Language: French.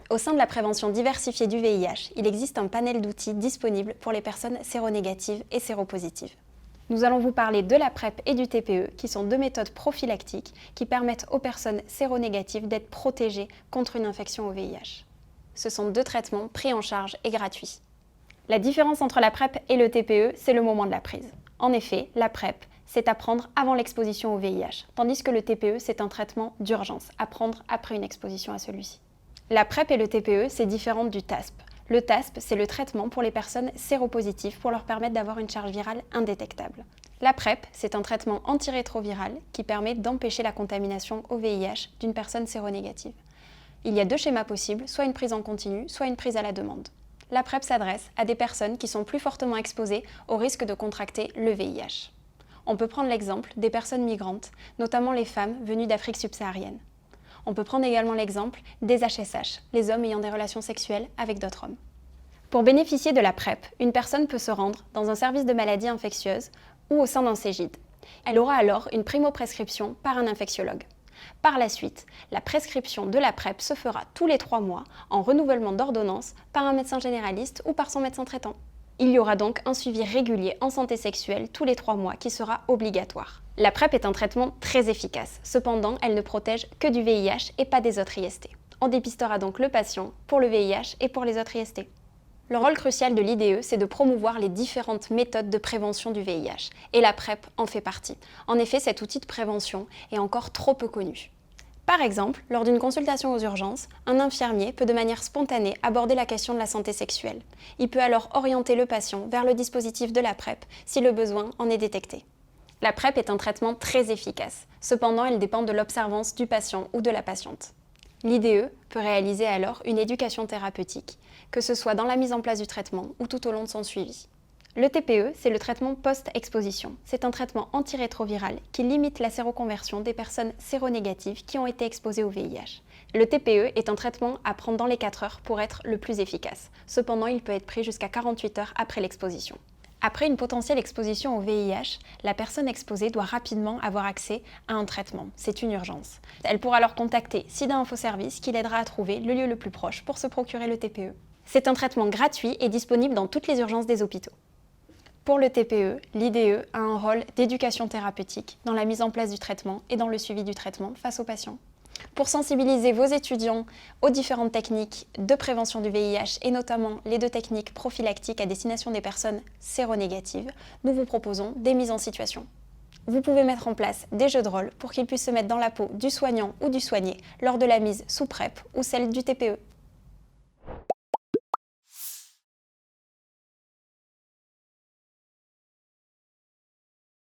Au sein de la prévention diversifiée du VIH, il existe un panel d'outils disponibles pour les personnes séronégatives et séropositives. Nous allons vous parler de la PrEP et du TPE, qui sont deux méthodes prophylactiques qui permettent aux personnes séronégatives d'être protégées contre une infection au VIH. Ce sont deux traitements pris en charge et gratuits. La différence entre la PrEP et le TPE, c'est le moment de la prise. En effet, la PrEP, c'est à prendre avant l'exposition au VIH, tandis que le TPE, c'est un traitement d'urgence, à prendre après une exposition à celui-ci. La PrEP et le TPE, c'est différent du TASP. Le TASP, c'est le traitement pour les personnes séropositives pour leur permettre d'avoir une charge virale indétectable. La PrEP, c'est un traitement antirétroviral qui permet d'empêcher la contamination au VIH d'une personne séronégative. Il y a deux schémas possibles, soit une prise en continu, soit une prise à la demande. La PrEP s'adresse à des personnes qui sont plus fortement exposées au risque de contracter le VIH. On peut prendre l'exemple des personnes migrantes, notamment les femmes venues d'Afrique subsaharienne. On peut prendre également l'exemple des HSH, les hommes ayant des relations sexuelles avec d'autres hommes. Pour bénéficier de la PrEP, une personne peut se rendre dans un service de maladies infectieuses ou au sein d'un CEGID. Elle aura alors une primo-prescription par un infectiologue. Par la suite, la prescription de la PrEP se fera tous les 3 mois en renouvellement d'ordonnance par un médecin généraliste ou par son médecin traitant. Il y aura donc un suivi régulier en santé sexuelle tous les 3 mois qui sera obligatoire. La PrEP est un traitement très efficace, cependant elle ne protège que du VIH et pas des autres IST. On dépistera donc le patient pour le VIH et pour les autres IST. Le rôle crucial de l'IDE, c'est de promouvoir les différentes méthodes de prévention du VIH, et la PrEP en fait partie. En effet, cet outil de prévention est encore trop peu connu. Par exemple, lors d'une consultation aux urgences, un infirmier peut de manière spontanée aborder la question de la santé sexuelle. Il peut alors orienter le patient vers le dispositif de la PrEP si le besoin en est détecté. La PrEP est un traitement très efficace, cependant elle dépend de l'observance du patient ou de la patiente. L'IDE peut réaliser alors une éducation thérapeutique, que ce soit dans la mise en place du traitement ou tout au long de son suivi. Le TPE, c'est le traitement post-exposition. C'est un traitement antirétroviral qui limite la séroconversion des personnes séronégatives qui ont été exposées au VIH. Le TPE est un traitement à prendre dans les 4 heures pour être le plus efficace. Cependant, il peut être pris jusqu'à 48 heures après l'exposition. Après une potentielle exposition au VIH, la personne exposée doit rapidement avoir accès à un traitement. C'est une urgence. Elle pourra alors contacter SIDA Info Service qui l'aidera à trouver le lieu le plus proche pour se procurer le TPE. C'est un traitement gratuit et disponible dans toutes les urgences des hôpitaux. Pour le TPE, l'IDE a un rôle d'éducation thérapeutique dans la mise en place du traitement et dans le suivi du traitement face aux patients. Pour sensibiliser vos étudiants aux différentes techniques de prévention du VIH et notamment les 2 techniques prophylactiques à destination des personnes séronégatives, nous vous proposons des mises en situation. Vous pouvez mettre en place des jeux de rôle pour qu'ils puissent se mettre dans la peau du soignant ou du soigné lors de la mise sous PrEP ou celle du TPE.